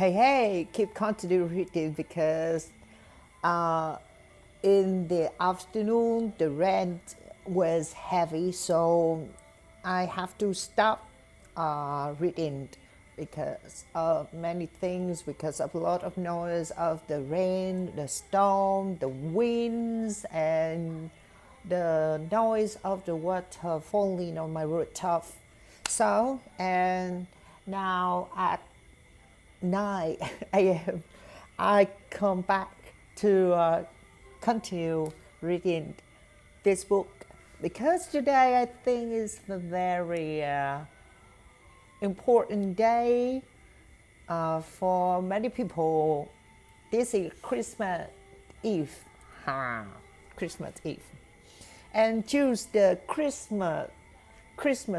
Hey, keep continue reading because uh, in the afternoon the rain was heavy, so I have to stop reading because of many things, because of a lot of noise of the rain, the storm, the winds, and the noise of the water falling on my rooftop. So, and now at 9 a.m., I come back to continue reading this book because today I think is a very important day for many people. This is Christmas Eve. Christmas Eve. And choose the Christmas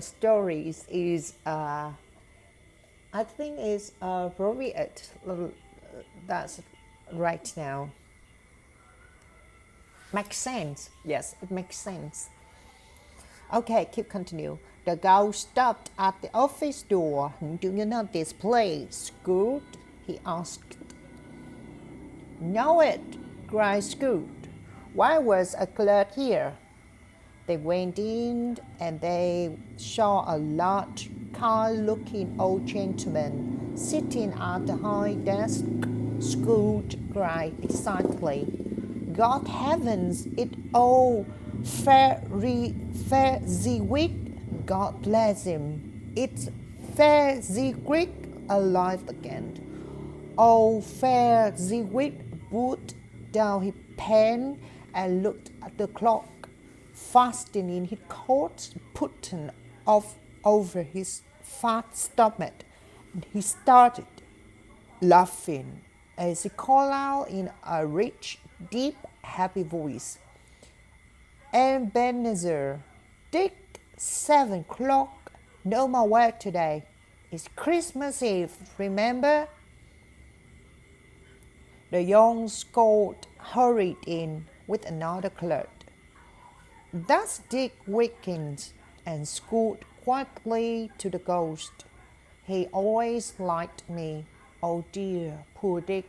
stories is I think is appropriate. That's right now. Makes sense. Yes, it makes sense. Okay, keep continue. The girl stopped at the office door. Do you know this place, Scoot? He asked. Know it, cried Scoot. Why was a clerk here? They went in and they saw a large, kind-looking old gentleman sitting at the high desk. Scoot cried excitedly. God heavens, it's old Fezziwig. God bless him. It's Fezziwig alive again. Old Fezziwig put down his pen and looked at the clock, fastening his coat button off over his fat stomach. He started laughing as he called out in a rich, deep, happy voice. Ebenezer, Dick, 7 o'clock, no more work today. It's Christmas Eve, remember? The young Scot hurried in with another clerk. That's Dick Wilkins, and scoot quietly to the ghost. He always liked me. Oh dear, poor Dick.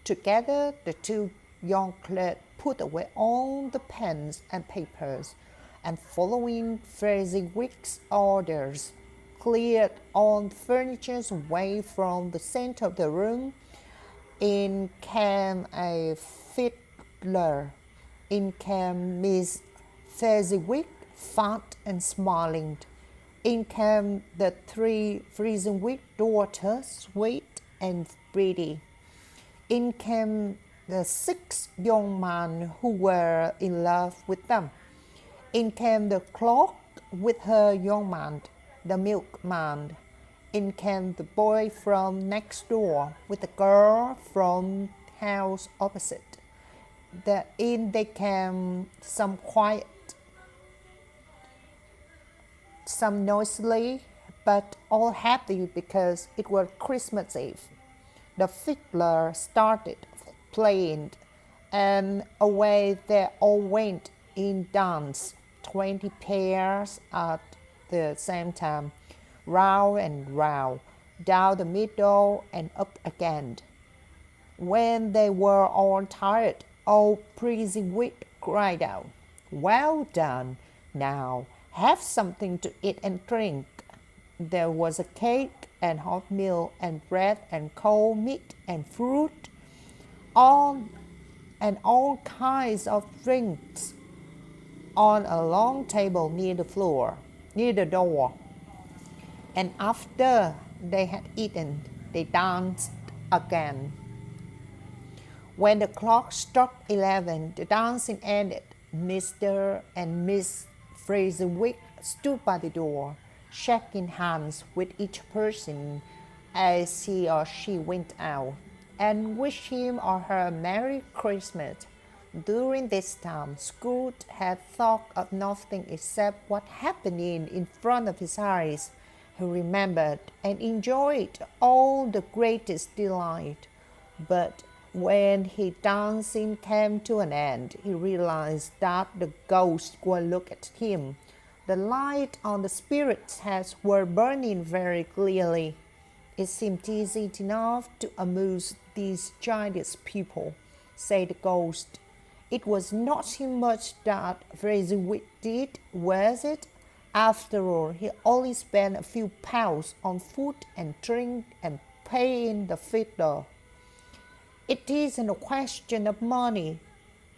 Together, the two young clerks put away all the pens and papers, and following Fezziwig's orders, cleared all the furniture away from the center of the room. In came a fiddler. In came Miss Fezziwig, fat and smiling. In came the 3 Fezziwig daughters, sweet and pretty. In came the 6 young men who were in love with them. In came the clerk with her young man, the milkman. In came the boy from next door with the girl from the house opposite. In they came some quiet, some noisily, but all happy because it was Christmas Eve. The fiddler started playing, and away they all went in dance, 20 pairs at the same time, round and round, down the middle and up again. When they were all tired, old Fezziwig cried out, Well done! Now have something to eat and drink. There was a cake and hot milk and bread and cold meat and fruit, all kinds of drinks on a long table near the door. And after they had eaten, they danced again. When the clock struck 11, the dancing ended. Mr. and Miss Fezziwig stood by the door, shaking hands with each person as he or she went out, and wished him or her a Merry Christmas. During this time, Scoot had thought of nothing except what happened in front of his eyes. He remembered and enjoyed all the greatest delight. But when his dancing came to an end, he realized that the ghosts would look at him. The light on the spirit's heads were burning very clearly. It seemed easy enough to amuse these childish people, said the ghost. It was not so much that Fezziwig did, was it? After all, he only spent a few pounds on food and drink and paying the fiddler. It isn't a question of money,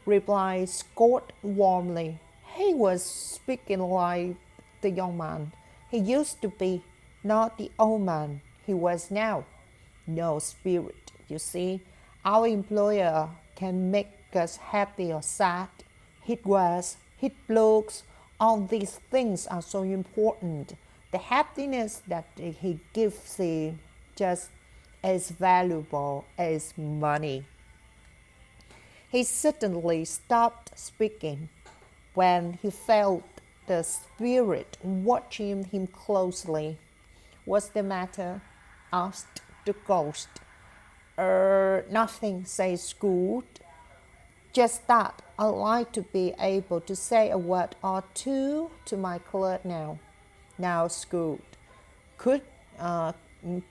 replied Scott warmly. He was speaking like the young man he used to be, not the old man he was now. No, Spirit, you see, our employer can make us happy or sad. His words, his looks, all these things are so important. The happiness that he gives is just as valuable as money. He suddenly stopped speaking when he felt the spirit watching him closely. What's the matter? Asked the ghost. Nothing, said Scrooge. Just that I'd like to be able to say a word or two to my clerk now. Now Scrooge could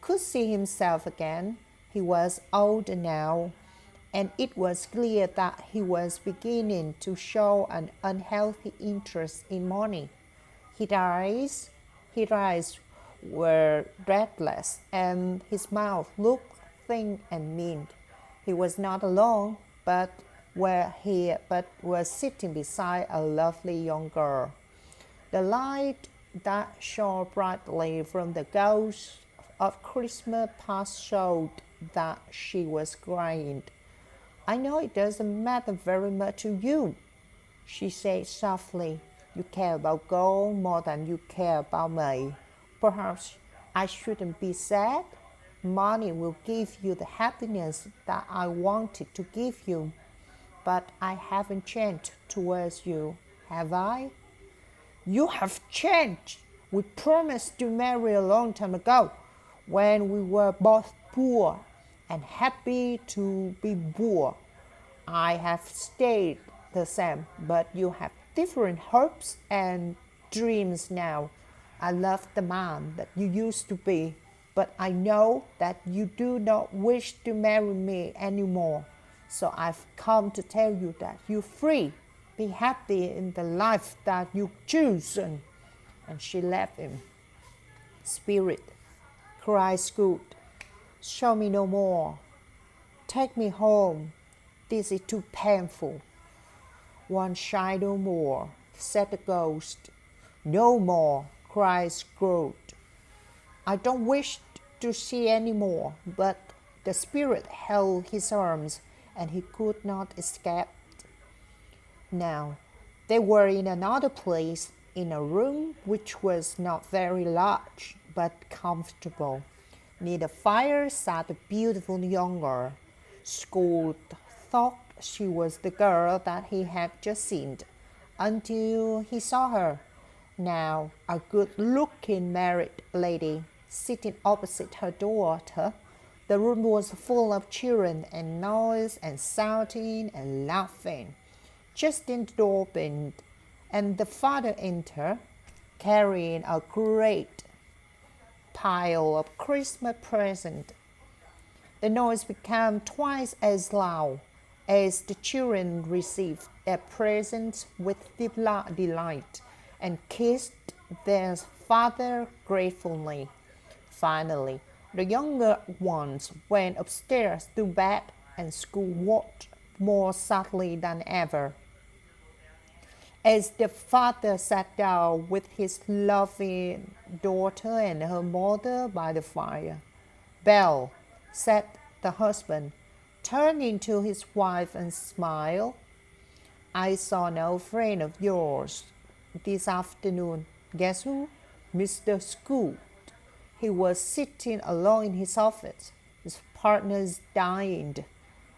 could see himself again. He was older now, and it was clear that he was beginning to show an unhealthy interest in money. His eyes were redless, and his mouth looked thin and mean. He was not alone, but was sitting beside a lovely young girl. The light that shone brightly from the ghost of Christmas past showed that she was crying. I know it doesn't matter very much to you, she said softly. You care about gold more than you care about me. Perhaps I shouldn't be sad. Money will give you the happiness that I wanted to give you. But I haven't changed towards you, have I? You have changed. We promised to marry a long time ago, when we were both poor and happy to be poor. I have stayed the same, but you have different hopes and dreams now. I love the man that you used to be, but I know that you do not wish to marry me anymore. So I've come to tell you that you're free. Be happy in the life that you choose. And she left him. Spirit, cried Scrooge, show me no more. Take me home. This is too painful. One shadow more, said the ghost. No more, cried Scrooge. I don't wish to see any more. But the spirit held his arms, and he could not escape. Now, they were in another place, in a room which was not very large, but comfortable. Near the fire sat a beautiful young girl. Scrooge thought she was the girl that he had just seen, until he saw her, now a good-looking married lady, sitting opposite her daughter. The room was full of children and noise and shouting and laughing. Just then the door opened, and the father entered, carrying a great pile of Christmas presents. The noise became twice as loud as the children received their presents with delight and kissed their father gratefully. Finally, the younger ones went upstairs to bed, and Scrooge watched more sadly than ever as the father sat down with his loving daughter and her mother by the fire. Belle, said the husband, turning to his wife and smiled, I saw an old friend of yours this afternoon. Guess who? Mr. Scrooge. He was sitting alone in his office. His partner's dying,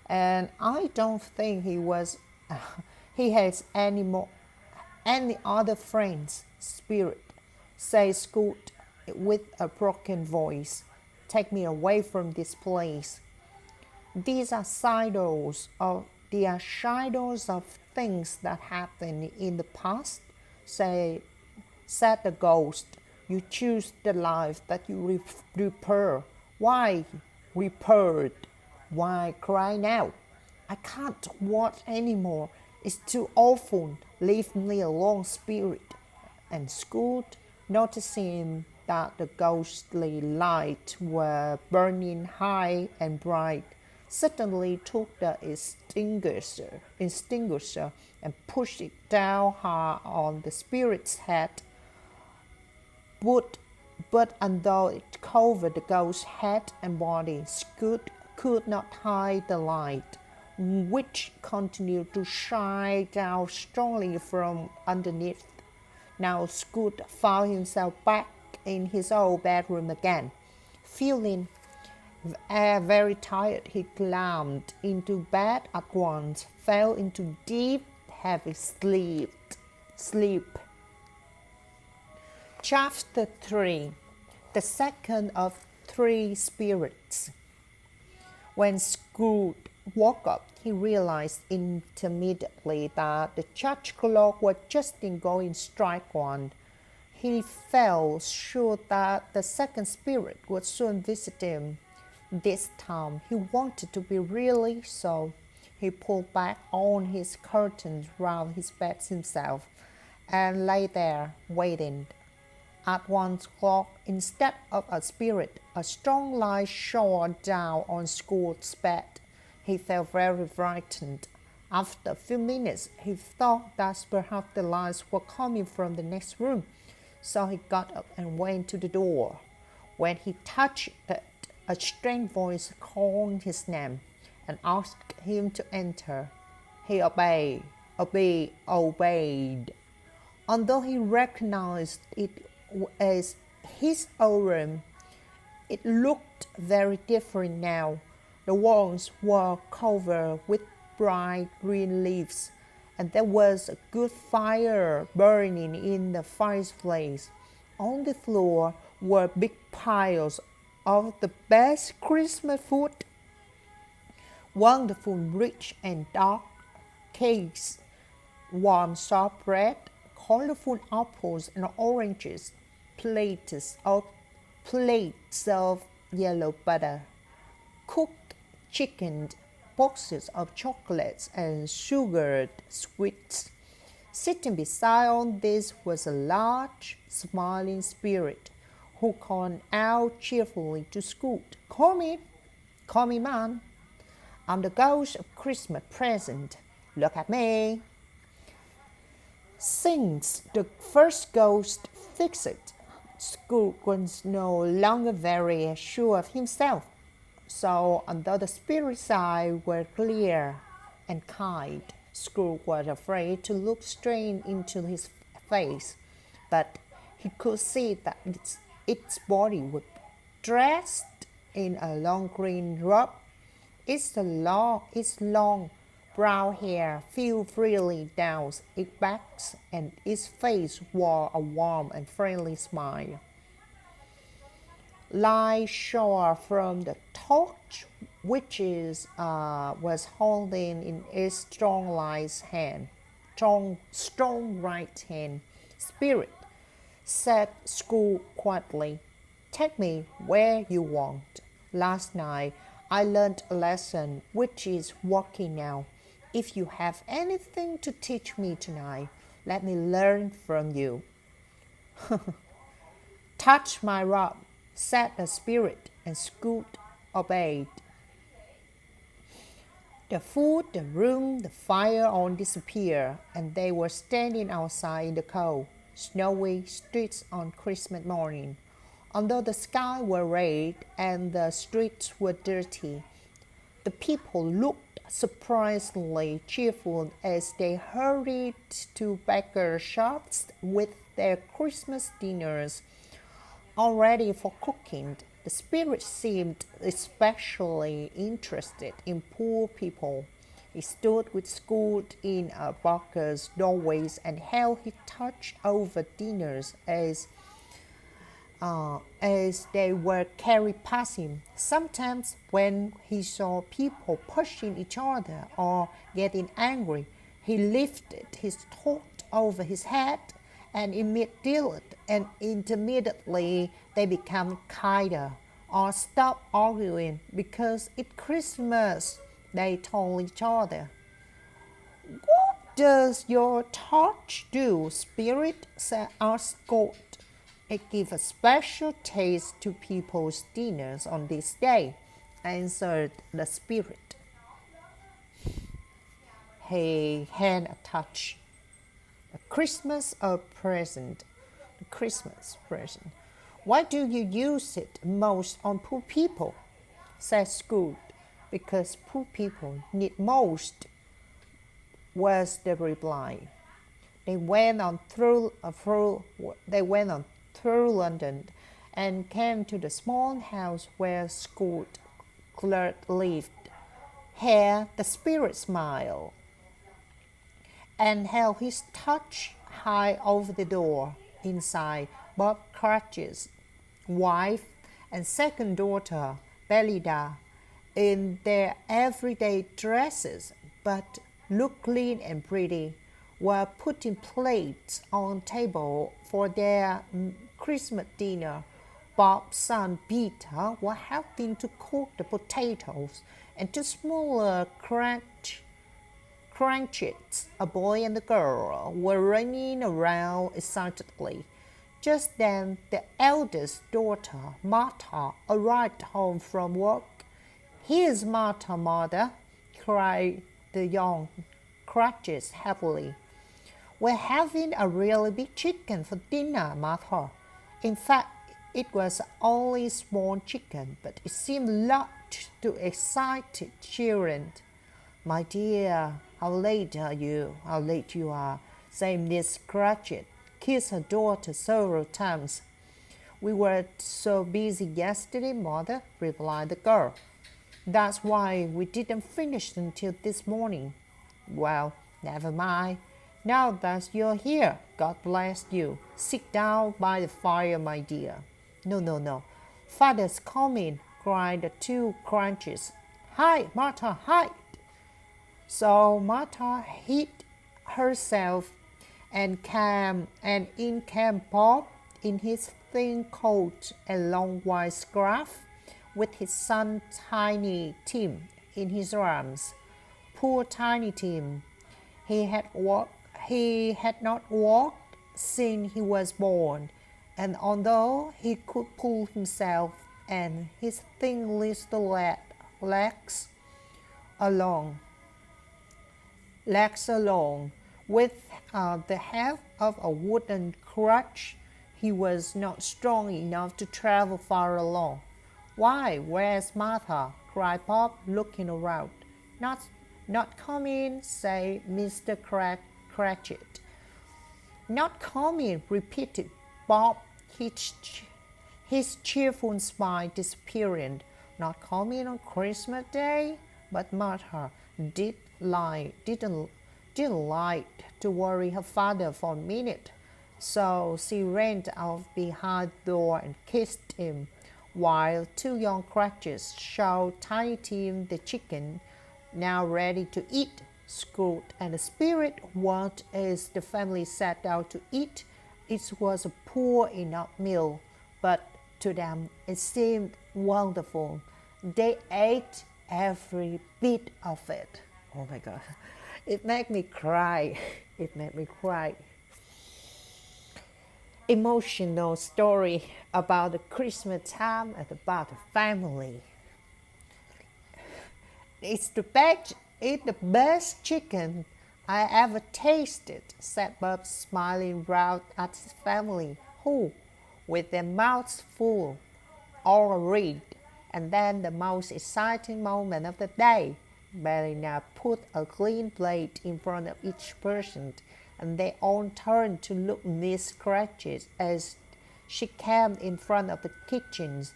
and I don't think he has any other friends. Spirit, said Scrooge with a broken voice, take me away from this place. These are shadows of things that happened in the past, said the ghost. You choose the life that you prefer. Why? We purred. Why cry now? I can't watch anymore. It's too awful. Leave me alone, spirit. And Scoot, noticing that the ghostly light were burning high and bright, suddenly took the extinguisher and pushed it down hard on the spirit's head. But, but although it covered the ghost's head and body, Scoot could not hide the light, which continued to shine down strongly from underneath. Now Scoot found himself back in his old bedroom again. Feeling very tired, he climbed into bed at once, fell into deep, heavy sleep. Chapter 3. The second of three spirits. When Scrooge woke up, he realized intermittently that the church clock was just going strike one. He felt sure that the second spirit would soon visit him. This time he wanted to be really so. He pulled back on his curtains round his bed himself and lay there waiting. At 1 o'clock, instead of a spirit, a strong light shone down on Scoot's bed. He felt very frightened. After a few minutes, he thought that perhaps the lights were coming from the next room, so he got up and went to the door. When he touched it, a strange voice called his name and asked him to enter. He obeyed. Although he recognized it as his own room, it looked very different now. The walls were covered with bright green leaves, and there was a good fire burning in the fireplace. On the floor were big piles of the best Christmas food, wonderful rich and dark cakes, warm soft bread, colorful apples and oranges, plates of yellow butter, cooked chicken, boxes of chocolates and sugared sweets. Sitting beside all this was a large, smiling spirit who called out cheerfully to Scoot, Come in, man. I'm the ghost of Christmas present. Look at me." Since the first ghost fixed, Scrooge was no longer very sure of himself. So, although the spirit's eyes were clear and kind, Scrooge was afraid to look straight into his face. But he could see that its body was dressed in a long green robe. Its long brown hair fell freely down its back, and its face wore a warm and friendly smile. Light shone from the torch which was holding in its strong right hand. "Spirit," said Scrooge quietly, "take me where you want. Last night I learned a lesson which is working now. If you have anything to teach me tonight, let me learn from you." "Touch my robe," said the spirit, and Scrooge obeyed. The food, the room, the fire all disappeared, and they were standing outside in the cold, snowy streets on Christmas morning. Although the sky was red and the streets were dirty, the people looked surprisingly cheerful as they hurried to baker shops with their Christmas dinners all ready for cooking. The spirit seemed especially interested in poor people. He stood with Scrooge in a baker's doorways and held his torch over dinners as they were carried past him. Sometimes when he saw people pushing each other or getting angry, he lifted his torch over his head, and intermittently they became kinder, or stop arguing because it's Christmas, they told each other. What does your torch do, Spirit? Asked Scott. It gives a special taste to people's dinners on this day, answered the Spirit. He had a touch. A Christmas present. A Christmas present. Why do you use it most on poor people? Said Scrooge. Because poor people need most, was the reply. They went on through London and came to the small house where Scrooge lived. Here the Spirit smiled and held his touch high over the door. Inside, Bob Cratchit's wife and second daughter, Belinda, in their everyday dresses, but looked clean and pretty, were putting plates on table for their Christmas dinner. Bob's son Peter was helping to cook the potatoes, and two smaller Cratchits, a boy and a girl, were running around excitedly. Just then the eldest daughter, Martha, arrived home from work. "Here's Martha, mother," cried the young Cratchits happily. "We're having a really big chicken for dinner, Martha. In fact, it was only a small chicken, but it seemed large to excite children." "My dear, how late you are," said Miss Cratchit, kissed her daughter several times. "We were so busy yesterday, mother," replied the girl. "That's why we didn't finish until this morning." "Well, never mind. Now that you're here, God bless you. Sit down by the fire, my dear." No. Father's coming," cried the two Cratchits. "Hide, Martha, hide." So Martha hid herself, and in came Bob in his thin coat and long white scarf, with his son Tiny Tim in his arms. Poor Tiny Tim! He had not walked since he was born, and although he could pull himself and his thin little legs along, with the help of a wooden crutch, he was not strong enough to travel far along. "Why, where's Martha?" cried Bob, looking around. Not coming," said Mr. Cratchit. "Not coming," repeated Bob, his cheerful smile disappearing. "Not coming on Christmas Day?" But Martha didn't like to worry her father for a minute, so she ran out behind the door and kissed him, while two young Cratchits showed Tiny Tim the chicken, now ready to eat. Scrooge and the Spirit watched as the family sat down to eat. It was a poor enough meal, but to them it seemed wonderful. They ate every bit of it. Oh my God, it made me cry. It made me cry. Emotional story about the Christmas time and about the family. It's the best chicken I ever tasted," said Bob, smiling round at his family, who, with their mouths full, all agreed. And then the most exciting moment of the day, Belinda put a clean plate in front of each person, and they all turned to look at Miss Cratchit as she came in front of the kitchen.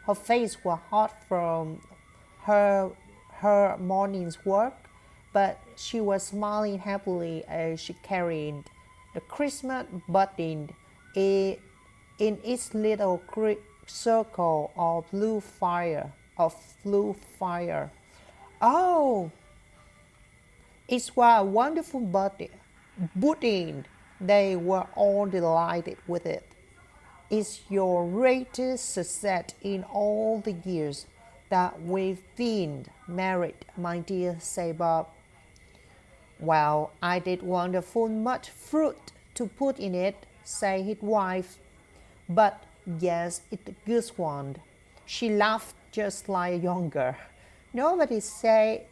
Her face was hot from her morning's work, but she was smiling happily as she carried the Christmas bunting in its little circle of blue fire. "Oh, it was a wonderful pudding." They were all delighted with it. is your greatest success in all the years that we've been married, my dear, said Bob. Well, I did wonderful much fruit to put in it, said his wife. But yes, it's a good one. She laughed just like a young girl. Nobody said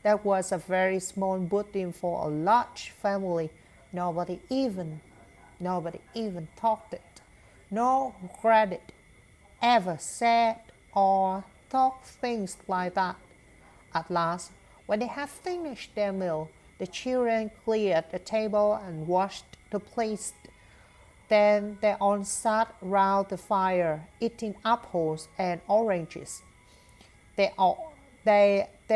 that was a very small pudding for a large family. Nobody even, nobody even thought it. No credit ever said or thought things like that. At last, when they had finished their meal, the children cleared the table and washed the plates. Then they all sat round the fire, eating apples and oranges. There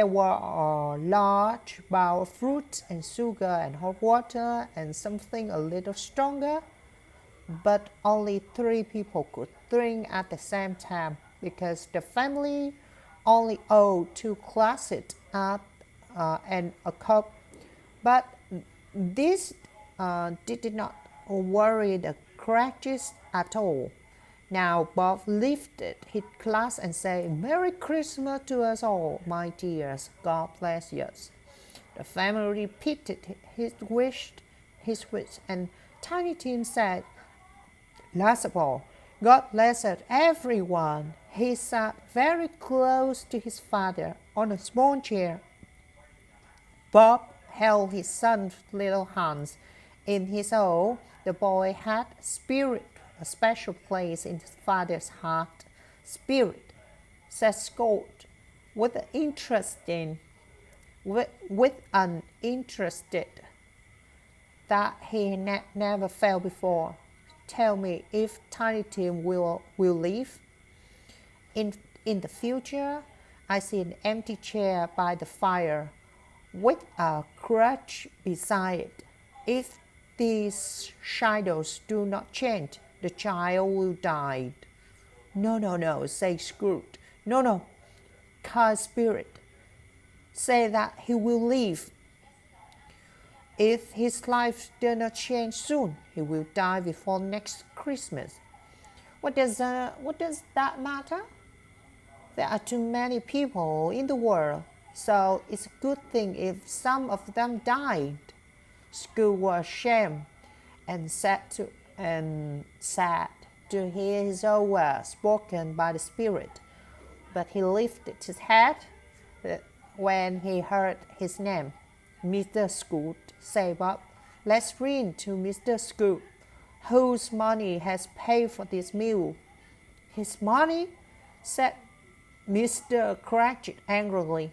were a large bowl of fruit and sugar and hot water and something a little stronger, but only 3 people could drink at the same time because the family only owed 2 glasses and a cup. But this did not worry the Cratchits at all. Now Bob lifted his glass and said, "Merry Christmas to us all, my dears. God bless you." The family repeated his wish, and Tiny Tim said, last of all, "God bless us, everyone." He sat very close to his father on a small chair. Bob held his son's little hands in his own. The boy had spirit, a special place in his father's heart. "Spirit," said Scott, with an interested that he never felt before. "Tell me if Tiny Tim will leave." In the future, I see an empty chair by the fire with a crutch beside it. If these shadows do not change, the child will die. "No, no, no," said Scrooge. "No, no, kind spirit. Say that he will leave. If his life does not change soon, he will die before next Christmas. What does that matter? There are too many people in the world, so it's a good thing if some of them died." Scrooge was ashamed and sad to hear his own words spoken by the spirit, but he lifted his head when he heard his name. "Mr. Scrooge," said Bob. "Let's ring to Mr. Scrooge, whose money has paid for this meal." "His money?" said Mr. Cratchit angrily.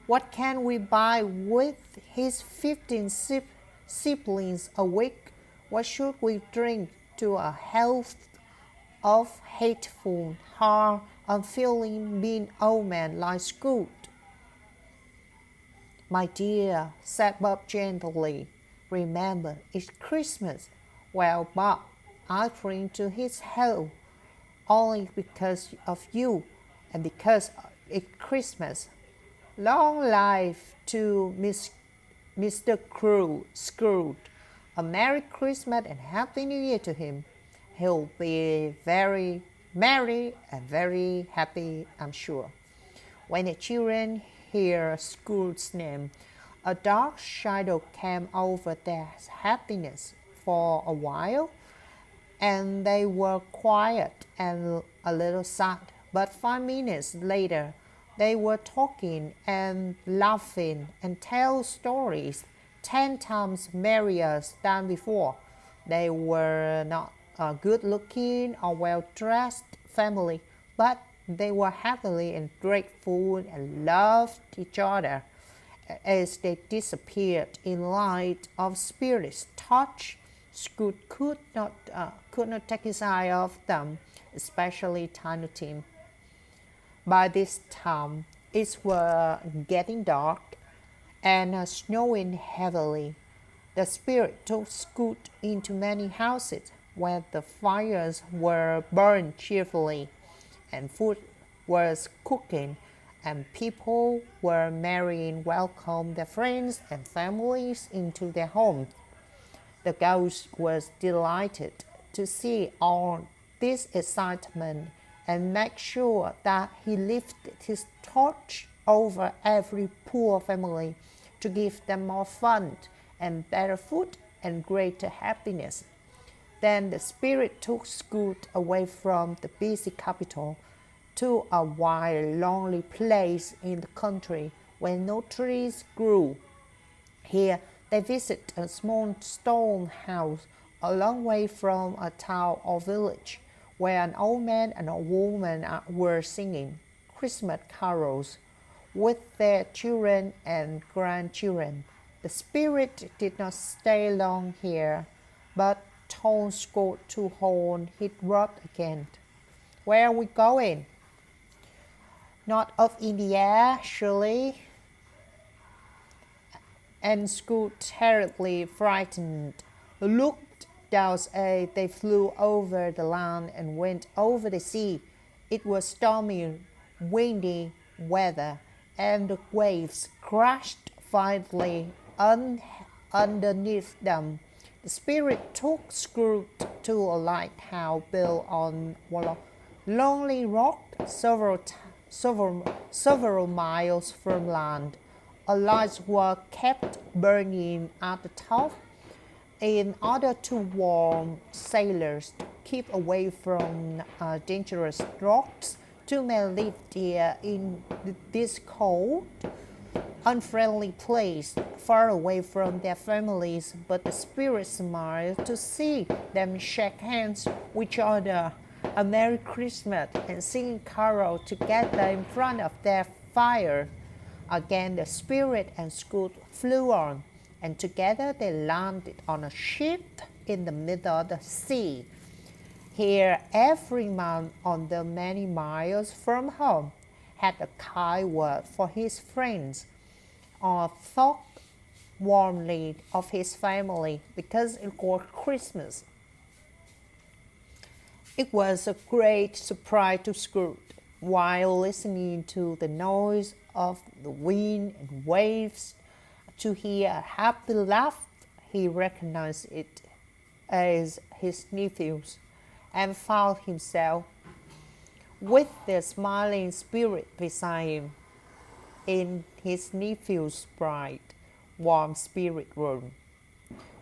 "What can we buy with his 15 siblings a week? What should we drink to a health of hateful, hard, unfeeling, mean old man like Scrooge?" "My dear," said Bob gently, "remember, it's Christmas." "Well, Bob, I drink to his health only because of you and because it's Christmas. Long life to Mr. Scrooge. A Merry Christmas and Happy New Year to him. He'll be very merry and very happy, I'm sure." When the children heard Scrooge's name, a dark shadow came over their happiness for a while, and they were quiet and a little sad. But 5 minutes later, they were talking and laughing and telling stories 10 times merrier than before. They were not a good-looking or well-dressed family, but they were happy and grateful and loved each other. As they disappeared in light of Spirit's touch, Scrooge could not take his eye off them, especially Tiny Tim. By this time, it was getting dark and snowing heavily. The Spirit took Scrooge into many houses where the fires were burned cheerfully, and food was cooking, and people were marrying welcome their friends and families into their homes. The ghost was delighted to see all this excitement and make sure that he lifted his torch over every poor family to give them more fun and better food and greater happiness. Then the spirit took Scoot away from the busy capital to a wild, lonely place in the country where no trees grew. Here they visited a small stone house a long way from a town or village, where an old man and a woman were singing Christmas carols with their children and grandchildren. The spirit did not stay long here, but told Scott to hold his rod again. Where are we going? Not of India, surely. And Scott, terribly frightened, looked down as they flew over the land and went over the sea. It was stormy, windy weather, and the waves crashed violently underneath them. The spirit took Scrooge to a lighthouse built on a lonely rock several miles from land. A light was kept burning at the top in order to warn sailors to keep away from dangerous rocks. Two men lived there in this cold, unfriendly place, far away from their families, but the spirit smiled to see them shake hands with each other, a Merry Christmas, and sing carol together in front of their fire. Again the spirit and Scrooge flew on, and together they landed on a ship in the middle of the sea. Here every man on the many miles from home had a kind word for his friends, or thought warmly of his family because it was Christmas. It was a great surprise to Scrooge, while listening to the noise of the wind and waves, to hear a happy laugh. He recognized it as his nephew's, and found himself with the smiling spirit beside him in his nephew's bright, warm spirit room.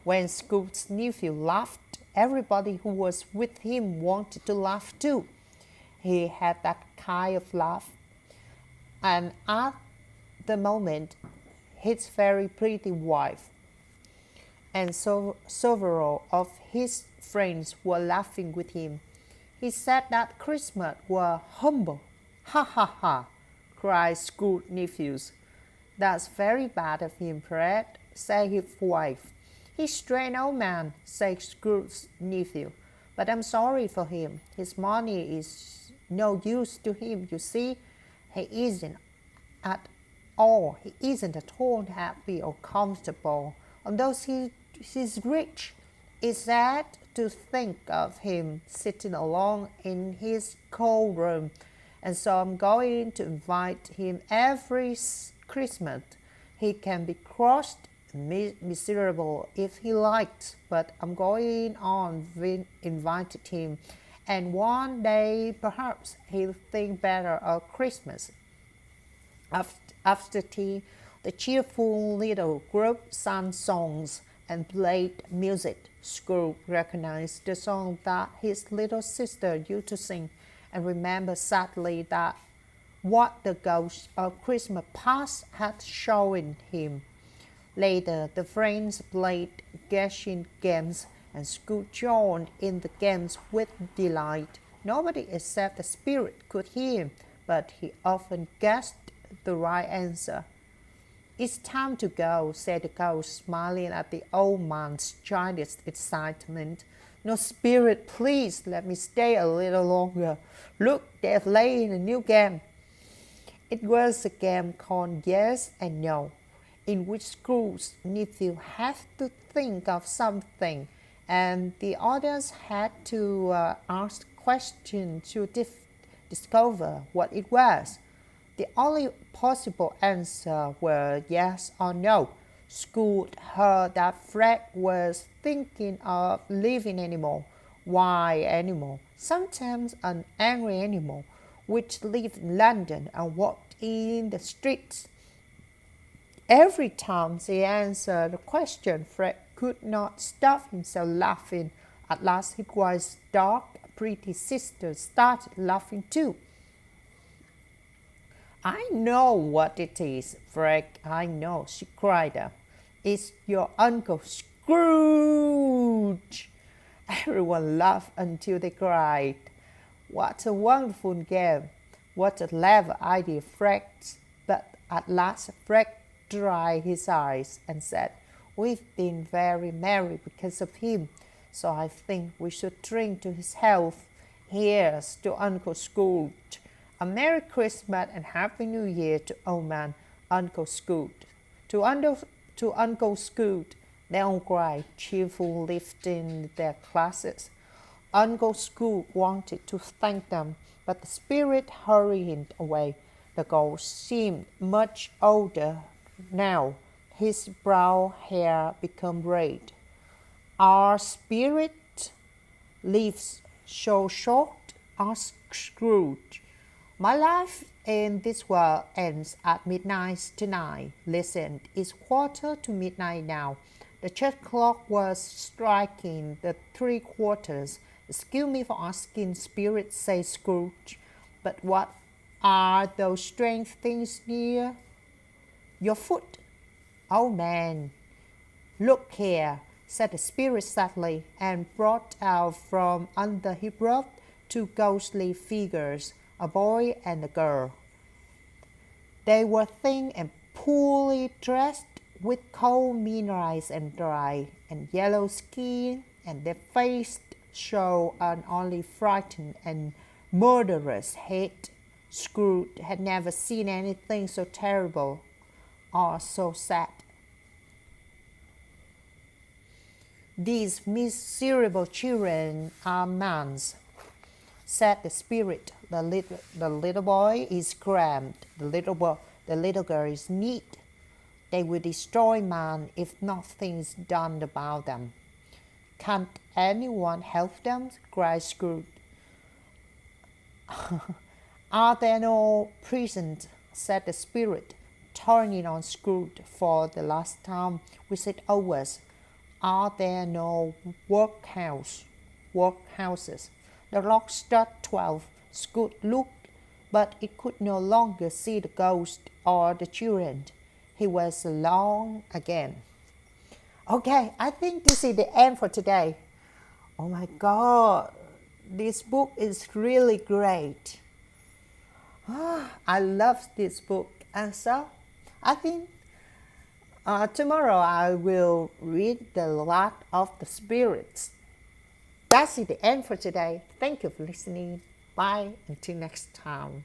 When Scrooge's nephew laughed, everybody who was with him wanted to laugh too. He had that kind of laugh, and at the moment his very pretty wife and so several of his friends were laughing with him. He said that Christmas was humble. Ha ha ha, cried Scrooge's nephews. That's very bad of him, Fred, said his wife. He's a strange old man, said Scrooge's nephew, but I'm sorry for him. His money is no use to him, you see. He isn't at all happy or comfortable, although he's rich. It's sad to think of him sitting alone in his cold room, and so I'm going to invite him every Christmas. He can be cross and miserable if he likes, but I'm going on inviting him, and one day perhaps he'll think better of Christmas. After tea, the cheerful little group sang songs and played music. Scrooge recognized the song that his little sister used to sing, and remembered sadly that what the ghost of Christmas past had shown him. Later, the friends played guessing games, and Scrooge joined in the games with delight. Nobody except the spirit could hear him, but he often guessed the right answer. It's time to go, said the ghost, smiling at the old man's childish excitement. No, spirit, please let me stay a little longer. Look, they're playing a new game. It was a game called Yes and No, in which Scrooge's nephew had to think of something, and the others had to ask questions to discover what it was. The only possible answer were yes or no. Scrooge heard that Fred was thinking of leaving anymore. wild animal, sometimes an angry animal, which lived in London and walked in the streets. Every time they answered a question, Fred could not stop himself laughing. At last his wife's dark, pretty sister started laughing too. I know what it is, Fred, I know, she cried out. It's your Uncle Scrooge. Everyone laughed until they cried. What a wonderful game! What a clever idea, Fred! But at last Fred dried his eyes and said, We've been very merry because of him, so I think we should drink to his health. Here's to Uncle Scrooge. A Merry Christmas and Happy New Year to old man Uncle Scrooge. To Uncle Scrooge, they all cried, cheerful, lifting their glasses. Uncle Scrooge wanted to thank them, but the spirit hurried away. The ghost seemed much older now. His brown hair became red. Our spirit lives so short? Asked Scrooge. My life in this world ends at midnight tonight. Listen, it's 1:45 now. The church clock was striking the 3/4. Excuse me for asking, spirit, said Scrooge, but what are those strange things near your foot? Oh, man, look here, said the spirit sadly, and brought out from under his robe 2 ghostly figures, a boy and a girl. They were thin and poorly dressed, with cold, mean eyes and dry and yellow skin, and their faces showed an only frightened and murderous hate. Scrooge had never seen anything so terrible or so sad. These miserable children are man's, said the spirit. The little boy is cramped. The little girl is neat. They will destroy man if nothing is done about them. Can't anyone help them? Cried Scrooge. Are there no prisons? Said the spirit, turning on Scrooge for the last time. We said always. Are there no workhouses? The clock struck 12. Scrooge looked, but he could no longer see the ghost or the children. He was alone again. Okay, I think this is the end for today. Oh my God, this book is really great. I love this book, and so I think tomorrow I will read The Lord of the Spirits. That's the end for today. Thank you for listening. Bye until next time.